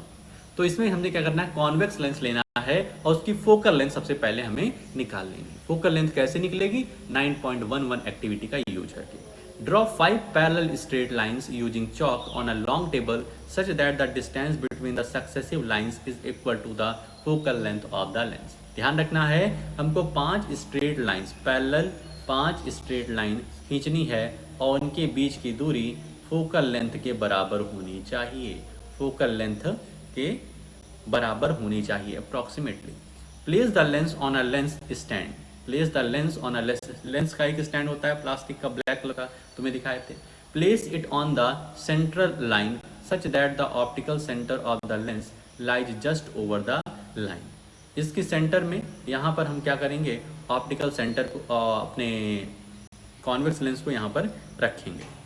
तो इसमें हमने क्या करना है, कॉन्वेक्स लेंस लेना है और उसकी फोकल लेंथ सबसे पहले हमें निकाल लेनी है। फोकल लेंथ कैसे निकलेगी, 9.11 एक्टिविटी का यूज करके। Draw 5 parallel straight lines using chalk on a long table such that the distance between the successive lines is equal to the focal length of the lens. ध्यान रखना है, हमको 5 straight lines, parallel 5 straight line खींचनी है और उनके बीच की दूरी फोकल लेंथ के बराबर होनी चाहिए, फोकल लेंथ के बराबर होनी चाहिए approximately. Place the lens on a lens stand, place the lens on a lens का एक स्टैंड होता है प्लास्टिक का ब्लैक कलर का, तुम्हें दिखाए थे। Place it on the central line such that the optical centre of the lens lies just over the line. इसके सेंटर में यहाँ पर हम क्या करेंगे, ऑप्टिकल सेंटर को अपने कॉन्वेक्स लेंस को यहाँ पर रखेंगे।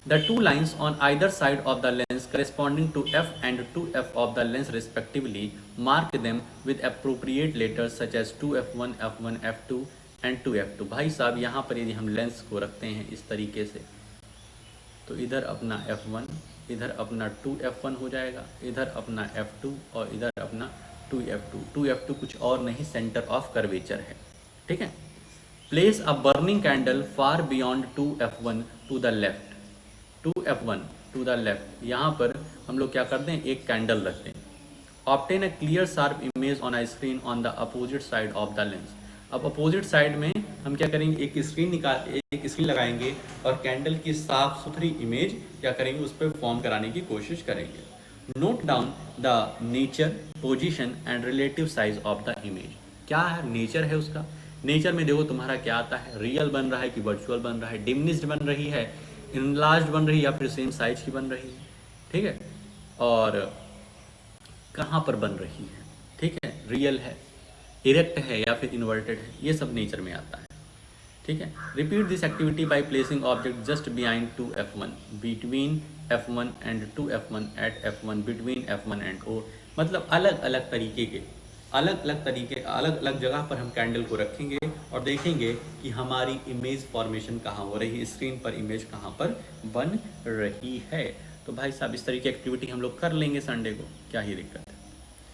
The two lines on either side of the lens corresponding to f and 2f of the lens respectively, mark them with appropriate letters such as 2f1, f1, f2 and 2f2। भाई साहब यहाँ पर यदि हम लेंस को रखते हैं इस तरीके से, तो इधर अपना f1, इधर अपना 2f1 हो जाएगा, इधर अपना f2 और इधर अपना 2f2। 2f2 कुछ और नहीं, सेंटर ऑफ कर्वेचर है, ठीक है। Place a burning candle far beyond 2f1 to the left, 2f1 to the left, यहाँ पर हम लोग क्या करते हैं, एक कैंडल रखते हैं। Obtain a clear sharp image on a screen on the opposite side of the lens. अब अपोजिट साइड में हम क्या करेंगे, एक स्क्रीन लगाएंगे और कैंडल की साफ सुथरी इमेज क्या करेंगे, उस पर फॉर्म कराने की कोशिश करेंगे। Note down the nature, position and relative size of the image. क्या है नेचर है उसका, नेचर में देखो तुम्हारा क्या आता है, रियल बन रहा है कि वर्चुअल बन रहा है, डिमिनिश्ड बन रही है, इनलार्ज बन रही है या फिर सेम साइज की बन रही है, ठीक है, और कहाँ पर बन रही है, ठीक है, रियल है, इरेक्ट है या फिर इन्वर्टेड है, ये सब नेचर में आता है, ठीक है। Repeat this activity by placing object just behind 2f1, between f1 and 2f1, at f1, between f1 and o। मतलब अलग अलग जगह पर हम कैंडल को रखेंगे और देखेंगे कि हमारी इमेज फॉर्मेशन कहाँ हो रही है, स्क्रीन पर इमेज कहाँ पर बन रही है। तो भाई साहब इस तरीके की एक्टिविटी हम लोग कर लेंगे संडे को, क्या ही दिक्कत है,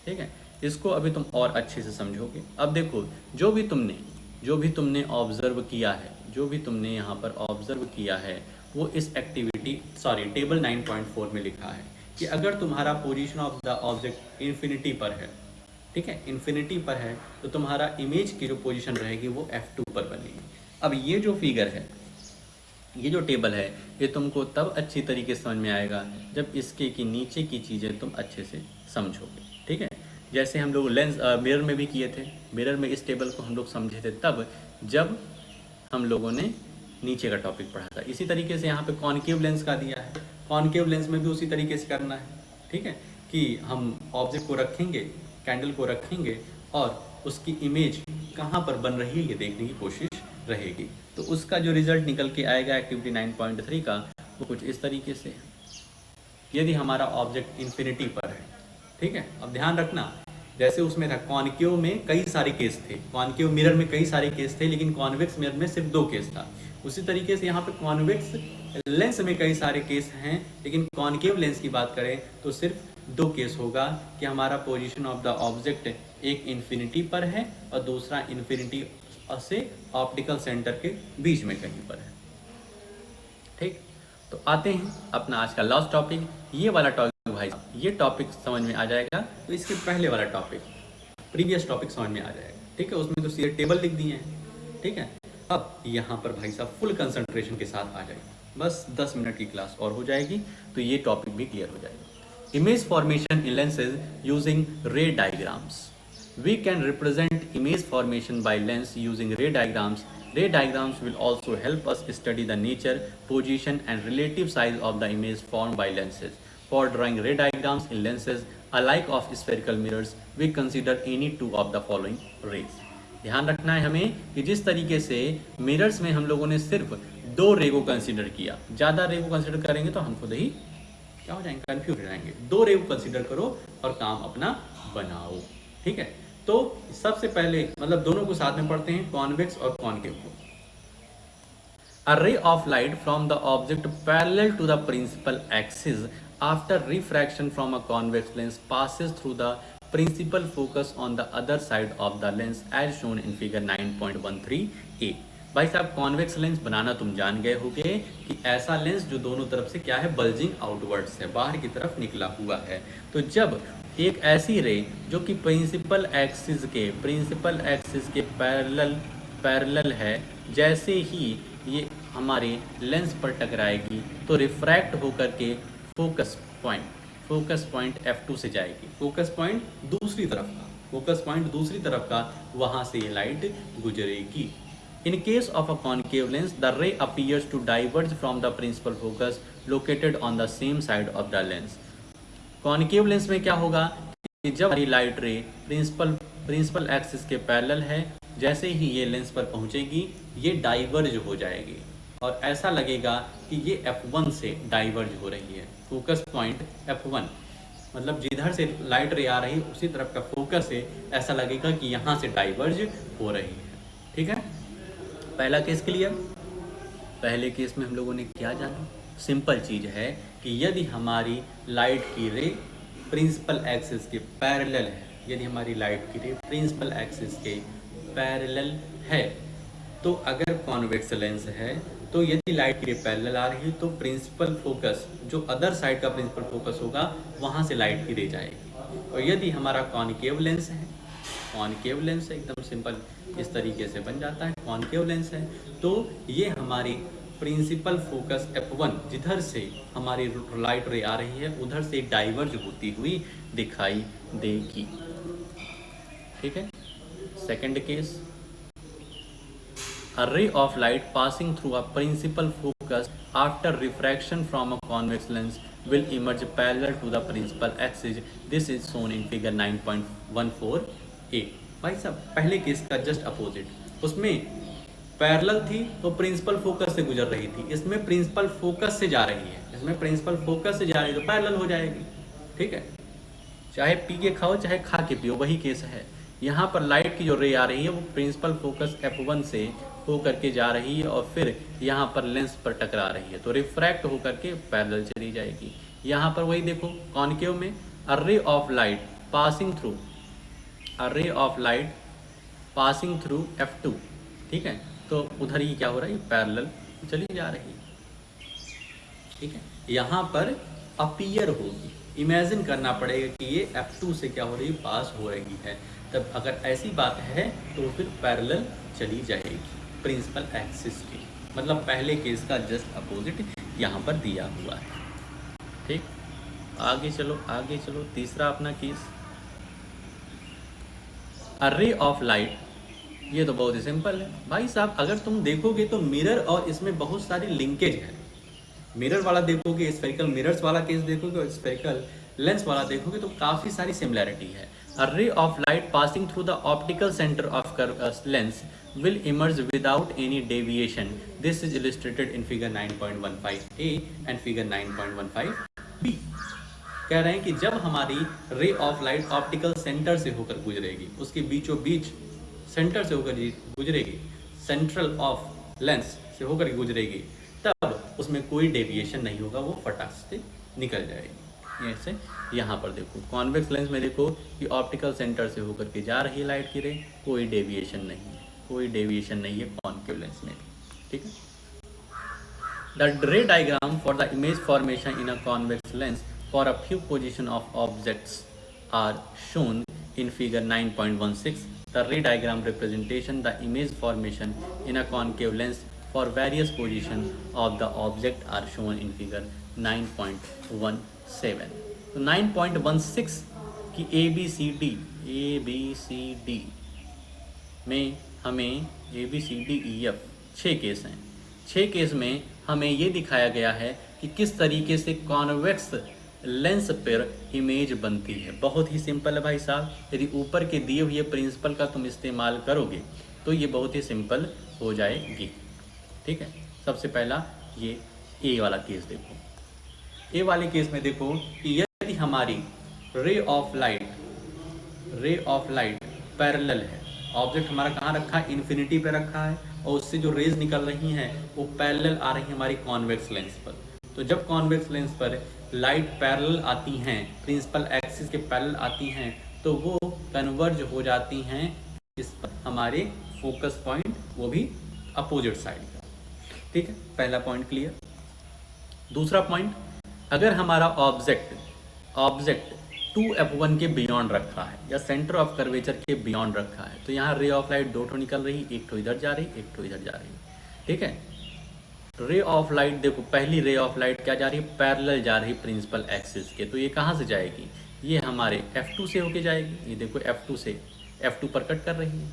ठीक है। इसको अभी तुम और अच्छे से समझोगे। अब देखो जो भी तुमने ऑब्जर्व किया है, जो भी तुमने यहाँ पर ऑब्जर्व किया है वो इस टेबल 9.4 में लिखा है कि अगर तुम्हारा position of the object infinity पर है, ठीक है, इन्फिनिटी पर है, तो तुम्हारा इमेज की जो पोजीशन रहेगी वो f2 पर बनेगी। अब ये जो फिगर है, ये जो टेबल है, ये तुमको तब अच्छी तरीके से समझ में आएगा जब इसके की नीचे की चीज़ें तुम अच्छे से समझोगे, ठीक है। जैसे हम लोग मिरर में भी किए थे, मिरर में इस टेबल को हम लोग समझे थे तब जब हम लोगों ने नीचे का टॉपिक पढ़ा था। इसी तरीके से यहाँ पे कॉनकेव लेंस का दिया है, कॉनकेव लेंस में भी उसी तरीके से करना है, ठीक है, कि हम ऑब्जेक्ट को रखेंगे, कैंडल को रखेंगे और उसकी इमेज कहाँ पर बन रही है ये देखने की कोशिश रहेगी। तो उसका जो रिजल्ट निकल के आएगा एक्टिविटी 9.3 का वो कुछ इस तरीके से है। यदि हमारा ऑब्जेक्ट इन्फिनिटी पर है, ठीक है, अब ध्यान रखना जैसे उसमें था कॉनकेव में कई सारे केस थे, कॉनकेव मिरर में कई सारे केस थे, लेकिन कॉन्वेक्स मिरर में सिर्फ 2 केस था। उसी तरीके से यहाँ पे कॉन्वेक्स लेंस में कई सारे केस हैं, लेकिन कॉनकेव लेंस की बात करें तो सिर्फ 2 केस होगा कि हमारा पोजीशन ऑफ द ऑब्जेक्ट एक इन्फिनिटी पर है और दूसरा इन्फिनिटी से ऑप्टिकल सेंटर के बीच में कहीं पर है, ठीक। तो आते हैं अपना आज का लास्ट टॉपिक, ये वाला टॉपिक भाई ये टॉपिक समझ में आ जाएगा तो इसके पहले वाला टॉपिक प्रीवियस टॉपिक समझ में आ जाएगा, ठीक है। उसमें तो सीधे टेबल लिख दिए हैं, ठीक है। अब यहाँ पर भाई साहब फुल कंसंट्रेशन के साथ आ जाएगी, बस 10 मिनट की क्लास और हो जाएगी तो ये टॉपिक भी क्लियर हो जाएगा। इमेज फॉर्मेशन इन लेंसेज यूजिंग रे diagrams. We can represent image formation by lens using ray diagrams. Ray diagrams will also help us study the nature, position and relative size of the image formed by lenses. For drawing ray diagrams in lenses alike of spherical mirrors, we consider any 2 of the following rays. ध्यान रखना है हमें कि जिस तरीके से मिरर्स में हम लोगों ने सिर्फ 2 रे को कंसिडर किया, ज़्यादा रे को कंसिडर करेंगे तो हम खुद ही क्या हो जाएंगे, कंफ्यूज हो जाएंगे। 2 रे को कंसिडर करो और काम अपना बनाओ, ठीक है। तो सबसे पहले मतलब दोनों को साथ में पढ़ते हैं, कॉन्वेक्स और कॉनकेव को। A ray of light from the object parallel to the principal axis after refraction from a convex lens passes through the principal focus on the other side of the lens as shown in figure 9.13a। भाई साहब कॉन्वेक्स लेंस बनाना तुम जान गए होगे कि ऐसा लेंस जो दोनों तरफ से क्या है, बल्जिंग आउटवर्ड्स है, बाहर की तरफ निकला हुआ है। तो जब एक ऐसी रे जो कि प्रिंसिपल एक्सिस के पैरेलल है, जैसे ही ये हमारे लेंस पर टकराएगी तो रिफ्रैक्ट होकर के फोकस पॉइंट F2 से जाएगी। फोकस पॉइंट दूसरी तरफ का वहाँ से ये लाइट गुजरेगी। In case of a concave lens, the ray appears to diverge from the principal focus located on the same side of the lens. Concave lens में क्या होगा कि जब हमारी लाइट रे प्रिंसिपल एक्सिस के पैरेलल है, जैसे ही ये लेंस पर पहुंचेगी ये डाइवर्ज हो जाएगी और ऐसा लगेगा कि ये F1 से डाइवर्ज हो रही है। फोकस पॉइंट F1 मतलब जिधर से लाइट रे आ रही है उसी तरफ का फोकस है, ऐसा लगेगा कि यहाँ से डाइवर्ज हो रही है। ठीक है, पहला केस क्लियर। पहले केस में हम लोगों ने क्या जाना? सिंपल चीज़ है कि यदि हमारी लाइट की रे प्रिंसिपल एक्सिस के पैरेलल है, यदि हमारी लाइट की रे प्रिंसिपल एक्सिस के पैरेलल है, तो अगर कॉन्वेक्स लेंस है तो यदि लाइट की रे पैरेलल आ रही है तो प्रिंसिपल फोकस जो अदर साइड का प्रिंसिपल फोकस होगा वहाँ से लाइट की रे जाएगी। और यदि हमारा कॉन्केव लेंस है, कॉन्केव लेंस है एकदम सिंपल इस तरीके से बन जाता है, कॉन्केव लेंस है तो ये हमारी प्रिंसिपल फोकस F1 जिधर से हमारी लाइट रे आ रही है उधर से डाइवर्ज होती हुई दिखाई देगी। ठीक है, second case, a ray of light passing through a principal focus after refraction from a convex lens will emerge parallel to the principal axis. This is shown in figure 9.14a. भाई साहब पहले केस का जस्ट अपोजिट, उसमें पैरेलल थी तो प्रिंसिपल फोकस से गुजर रही थी, इसमें प्रिंसिपल फोकस से जा रही है, इसमें प्रिंसिपल फोकस से जा रही है तो पैरेलल हो जाएगी। ठीक है, चाहे पी के खाओ चाहे खा के पियो, वही केस है। यहाँ पर लाइट की जो रे आ रही है वो प्रिंसिपल फोकस F1 से हो करके जा रही है और फिर यहाँ पर लेंस पर टकरा रही है तो रिफ्रैक्ट होकर के पैरेलल चली जाएगी। यहाँ पर वही देखो कॉन्केव में अ ray of light passing through F2, ठीक है, तो उधर ही क्या हो रहा है, पैरेलल चली जा रही है। ठीक है, यहाँ पर अपीयर होगी, इमेजिन करना पड़ेगा कि ये F2 से क्या हो रही है, पास हो रही है। तब अगर ऐसी बात है तो फिर पैरेलल चली जाएगी प्रिंसिपल एक्सिस की, मतलब पहले केस का जस्ट अपोजिट यहाँ पर दिया हुआ है। ठीक, आगे चलो तीसरा अपना case, a ray of light. ये तो बहुत ही सिंपल है भाई साहब, अगर तुम देखोगे तो मिरर और इसमें बहुत सारी लिंकेज है। मिरर वाला देखोगे, स्फेरिकल मिरर्स वाला केस देखोगे और स्फेरिकल लेंस वाला देखोगे तो काफ़ी सारी सिमिलैरिटी है। A ray of light passing through the optical centre of lens will emerge without any deviation. This is illustrated in figure 9.15a and figure 9.15b. कह रहे हैं कि जब हमारी ray of light optical centre से होकर गुजरेगी, उसके बीचों बीच सेंटर से होकर गुजरेगी, सेंट्रल ऑफ लेंस से होकर गुजरेगी, तब उसमें कोई डेविएशन नहीं होगा, वो फटाक से निकल जाएगी। ऐसे यहाँ पर देखो कॉन्वेक्स लेंस में देखो कि ऑप्टिकल सेंटर से होकर के जा रही है लाइट की रे, कोई डेविएशन नहीं है कॉन्केव लेंस में भी। ठीक है, the ray diagram for the image formation in a convex lens for a few position of objects are shown in figure 9.16. The ray diagram representation the image formation in a concave lens for various position of the object are shown in figure 9.17. तो 9.16 की ABCD में हमें ABCDEF 6 केस हैं। 6 केस में हमें ये दिखाया गया है कि किस तरीके से कॉन्वेक्स लेंस पर इमेज बनती है। बहुत ही सिंपल है भाई साहब, यदि ऊपर के दिए हुए प्रिंसिपल का तुम इस्तेमाल करोगे तो ये बहुत ही सिंपल हो जाएगी। ठीक है, सबसे पहला ये ए वाला केस देखो। ए वाले केस में देखो कि यदि हमारी रे ऑफ लाइट पैरेलल है, ऑब्जेक्ट हमारा कहाँ रखा है, इन्फिनिटी पे रखा है, और उससे जो रेज निकल रही हैं वो पैरेलल आ रही है हमारी कॉन्वेक्स लेंस पर। तो जब कॉन्वेक्स लेंस पर लाइट पैरेलल आती हैं, प्रिंसिपल एक्सिस के पैरेलल आती हैं, तो वो कन्वर्ज हो जाती हैं इस पर हमारे फोकस पॉइंट, वो भी अपोजिट साइड का। ठीक है, पहला पॉइंट क्लियर। दूसरा पॉइंट, अगर हमारा ऑब्जेक्ट 2F1 के बियॉन्ड रखा है या सेंटर ऑफ कर्वेचर के बियॉन्ड रखा है, तो यहाँ रे ऑफ लाइट 2 ठो निकल रही, एक ठो इधर जा रही, एक ठो इधर जा रही। ठीक है, रे ऑफ लाइट देखो, पहली रे ऑफ लाइट क्या जा रही है, पैरेलल जा रही है प्रिंसिपल एक्सिस के, तो ये कहाँ से जाएगी, ये हमारे F2 से होके जाएगी। ये देखो F2 से, F2 पर कट कर रही है।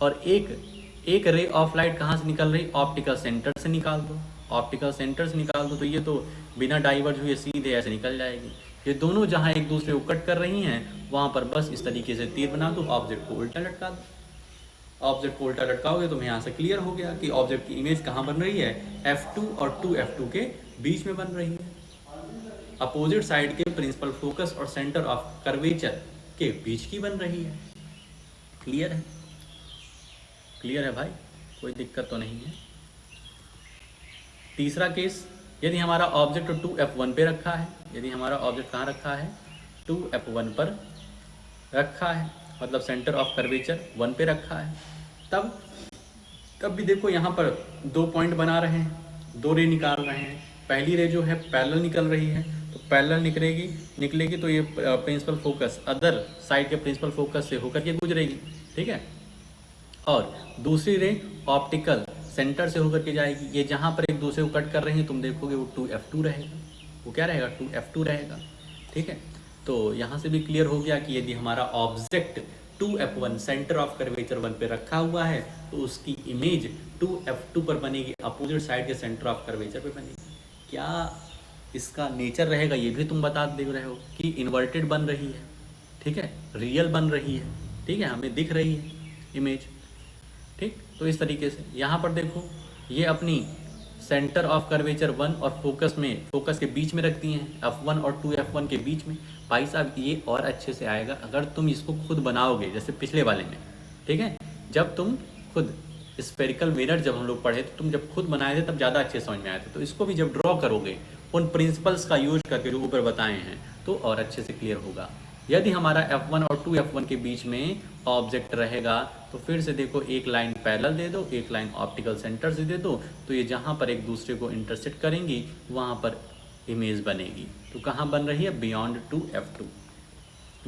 और एक रे ऑफ लाइट कहाँ से निकल रही, ऑप्टिकल सेंटर से निकाल दो, ऑप्टिकल सेंटर से निकाल दो, तो ये तो बिना डाइवर्ज हुए सीधे ऐसे निकल जाएगी। ये दोनों जहाँ एक दूसरे को कट कर रही हैं वहाँ पर बस इस तरीके से तीर बना दो, ऑब्जेक्ट को उल्टा लटका दो। ऑब्जेक्ट को उल्टा लटकाओगे तो यहाँ से क्लियर हो गया कि ऑब्जेक्ट की इमेज कहाँ बन रही है, F2 और 2F2 के बीच में बन रही है, अपोजिट साइड के प्रिंसिपल फोकस और सेंटर ऑफ कर्वेचर के बीच की बन रही है। क्लियर है, क्लियर है भाई, कोई दिक्कत तो नहीं है। तीसरा केस, यदि हमारा ऑब्जेक्ट 2F1 पे रखा है, यदि हमारा ऑब्जेक्ट कहाँ रखा है, 2F1 पर रखा है, मतलब सेंटर ऑफ कर्वेचर 1 पे रखा है, तब भी देखो यहाँ पर 2 पॉइंट बना रहे हैं, 2 रे निकाल रहे हैं। पहली रे जो है पैरेलल निकल रही है, तो पैरेलल निकलेगी तो ये प्रिंसिपल फोकस अदर साइड के प्रिंसिपल फोकस से होकर के गुजरेगी, ठीक है। और दूसरी रे ऑप्टिकल सेंटर से होकर के जाएगी, ये जहाँ पर एक दूसरे को कट कर रहे हैं तुम देखोगे वो 2F2 रहेगा, वो क्या रहेगा, 2F2 रहेगा, ठीक है। तो यहाँ से भी क्लियर हो गया कि यदि हमारा object 2F1 centre of curvature 1 पे रखा हुआ है तो उसकी इमेज 2F2 पर बनेगी, अपोजिट साइड के सेंटर ऑफ कर्वेचर पे बनेगी। क्या इसका नेचर रहेगा ये भी तुम बता दे रहे हो कि इन्वर्टेड बन रही है, ठीक है, रियल बन रही है, ठीक है, हमें दिख रही है इमेज, ठीक। तो इस तरीके से यहाँ पर देखो ये अपनी सेंटर ऑफ कर्वेचर 1 और फोकस के बीच में रखती हैं, F1 और 2F1 के बीच में। भाई साहब ये और अच्छे से आएगा अगर तुम इसको खुद बनाओगे, जैसे पिछले वाले में, ठीक है, जब तुम खुद स्फेरिकल मिरर जब हम लोग पढ़े तो तुम जब खुद बनाए थे तब ज़्यादा अच्छे समझ में आए थे। तो इसको भी जब ड्रॉ करोगे उन प्रिंसिपल्स का यूज करके जो ऊपर बताए हैं तो और अच्छे से क्लियर होगा। यदि हमारा F1 और 2F1 के बीच में ऑब्जेक्ट रहेगा तो फिर से देखो एक लाइन पैरेलल दे दो, एक लाइन ऑप्टिकल सेंटर से दे दो, तो ये जहाँ पर एक दूसरे को इंटरसेक्ट करेंगी वहाँ पर इमेज बनेगी। तो कहाँ बन रही है, बियॉन्ड 2F2,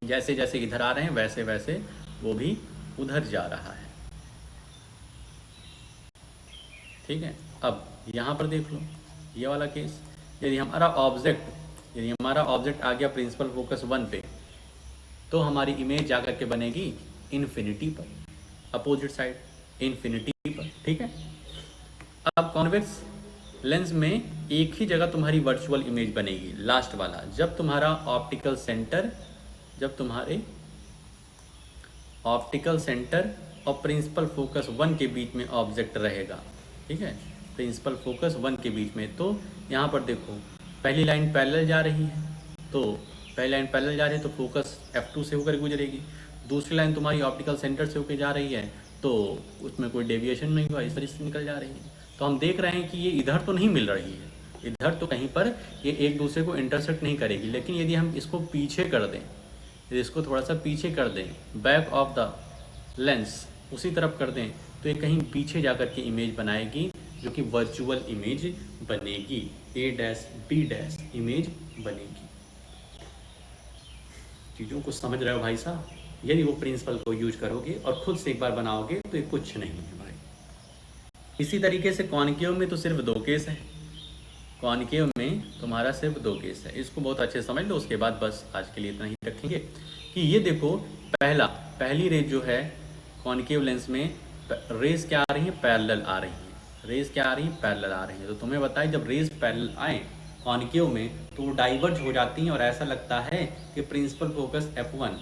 जैसे जैसे इधर आ रहे हैं वैसे वैसे वो भी उधर जा रहा है, ठीक है। अब यहाँ पर देख लो ये वाला केस, यदि हमारा ऑब्जेक्ट आ गया प्रिंसिपल फोकस 1 पे तो हमारी इमेज जाकर के बनेगी इन्फिनिटी पर, अपोजिट साइड इन्फिनिटी पर, ठीक है। अब कॉन्वेक्स लेंस में एक ही जगह तुम्हारी वर्चुअल इमेज बनेगी, लास्ट वाला, जब तुम्हारे ऑप्टिकल सेंटर और प्रिंसिपल फोकस 1 के बीच में ऑब्जेक्ट रहेगा, ठीक है, प्रिंसिपल फोकस 1 के बीच में। तो यहाँ पर देखो पहली लाइन पैरेलल जा रही है, तो फोकस F2 से होकर गुजरेगी। दूसरी लाइन तुम्हारी ऑप्टिकल सेंटर से होकर जा रही है तो उसमें कोई डेविएशन नहीं हुआ, इस तरीके से निकल जा रही है। तो हम देख रहे हैं कि ये इधर तो नहीं मिल रही है, इधर तो कहीं पर ये एक दूसरे को इंटरसेक्ट नहीं करेगी, लेकिन यदि हम इसको पीछे कर दें, यदि इसको थोड़ा सा पीछे कर दें, बैक ऑफ द लेंस उसी तरफ कर दें, तो ये कहीं पीछे जाकर के इमेज बनाएगी जो कि वर्चुअल इमेज बनेगी, A', B' इमेज बनेगी। चीज़ों को समझ रहे हो भाई साहब, यदि वो प्रिंसिपल को यूज करोगे और खुद से एक बार बनाओगे तो ये कुछ नहीं है भाई। इसी तरीके से कॉनकेव में तो सिर्फ 2 केस हैं, कॉनकेव में तुम्हारा सिर्फ 2 केस है, इसको बहुत अच्छे से समझ लो। उसके बाद बस आज के लिए इतना ही रखेंगे कि ये देखो पहली रेज जो है कॉनकेव लेंस में रेज क्या आ रही है, पैरेलल आ रही है, रेज क्या आ रही है, पैरेलल आ रही है। तो तुम्हें बताइए जब रेज पैरेलल आए कॉनकेव में तो वो डाइवर्ज हो जाती हैं और ऐसा लगता है कि प्रिंसिपल फोकस F1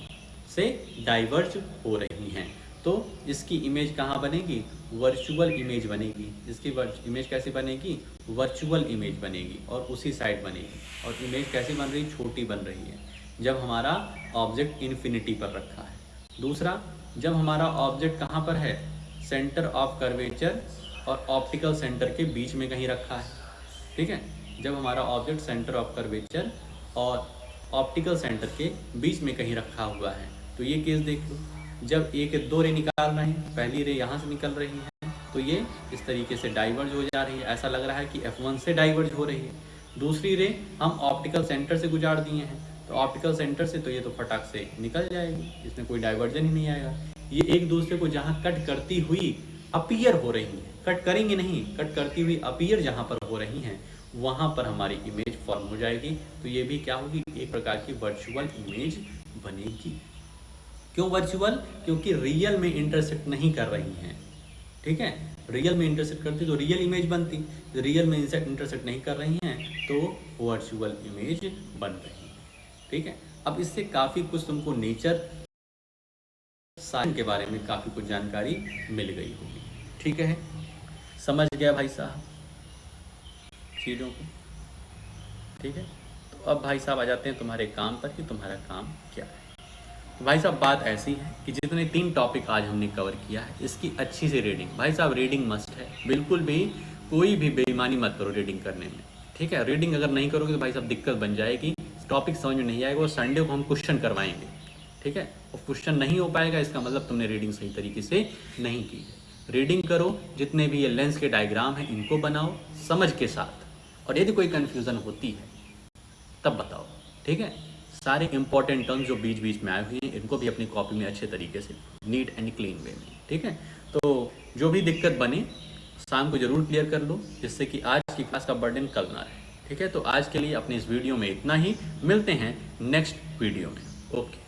से डाइवर्ज हो रही हैं। तो इसकी इमेज कहाँ बनेगी, वर्चुअल इमेज बनेगी। इसकी इमेज कैसे बनेगी, वर्चुअल इमेज बनेगी और उसी साइड बनेगी। और इमेज कैसी बन रही, छोटी बन रही है जब हमारा ऑब्जेक्ट इन्फिनिटी पर रखा है। दूसरा, जब हमारा ऑब्जेक्ट कहाँ पर है, सेंटर ऑफ कर्वेचर और ऑप्टिकल सेंटर के बीच में कहीं रखा है, ठीक है। जब हमारा ऑब्जेक्ट सेंटर ऑफ कर्वेचर और ऑप्टिकल सेंटर के बीच में कहीं रखा हुआ है, तो ये केस देख लो, जब एक 2 रे निकाल रहे हैं, पहली रे यहाँ से निकल रही है तो ये इस तरीके से डाइवर्ज हो जा रही है, ऐसा लग रहा है कि F1 से डाइवर्ज हो रही है। दूसरी रे हम ऑप्टिकल सेंटर से गुजार दिए हैं, तो ऑप्टिकल सेंटर से तो ये तो फटाक से निकल जाएगी, इसमें कोई डाइवर्जन ही नहीं आएगा। ये एक दूसरे को जहाँ कट करती हुई अपीयर हो रही हैं, कट करेंगे नहीं, कट करती हुई अपीयर जहाँ पर हो रही हैं वहाँ पर हमारी इमेज फॉर्म हो जाएगी। तो ये भी क्या होगी, एक प्रकार की वर्चुअल इमेज बनेगी। क्यों वर्चुअल? क्योंकि रियल में इंटरसेक्ट नहीं कर रही हैं, ठीक है। रियल में इंटरसेक्ट करती तो रियल इमेज बनती, रियल में इंटरसेक्ट नहीं कर रही हैं तो वर्चुअल इमेज बन रही है, ठीक है। अब इससे काफ़ी कुछ तुमको नेचर साइंस के बारे में काफ़ी कुछ जानकारी मिल गई होगी, ठीक है। समझ गया भाई साहब चीज़ों को, ठीक है। तो अब भाई साहब आ जाते हैं तुम्हारे काम पर कि तुम्हारा काम क्या है। तो भाई साहब बात ऐसी है कि जितने 3 टॉपिक आज हमने कवर किया है इसकी अच्छी से रीडिंग, भाई साहब रीडिंग मस्ट है, बिल्कुल भी कोई भी बेईमानी मत करो रीडिंग करने में, ठीक है। रीडिंग अगर नहीं करोगे तो भाई साहब दिक्कत बन जाएगी, टॉपिक समझ में नहीं आएगा और संडे को हम क्वेश्चन करवाएंगे, ठीक है। और क्वेश्चन नहीं हो पाएगा इसका मतलब तुमने रीडिंग सही तरीके से नहीं की है। रीडिंग करो, जितने भी ये लेंस के डायग्राम हैं इनको बनाओ समझ के साथ, और यदि कोई कन्फ्यूज़न होती है तब बताओ, ठीक है। सारे इंपॉर्टेंट टर्म्स जो बीच बीच में आए हुए हैं इनको भी अपनी कॉपी में अच्छे तरीके से नीट एंड क्लीन वे में, ठीक है। तो जो भी दिक्कत बने शाम को ज़रूर क्लियर कर लो, जिससे कि आज की क्लास का बर्डन कल ना रहे, ठीक है। तो आज के लिए अपने इस वीडियो में इतना ही, मिलते हैं नेक्स्ट वीडियो में, ओके।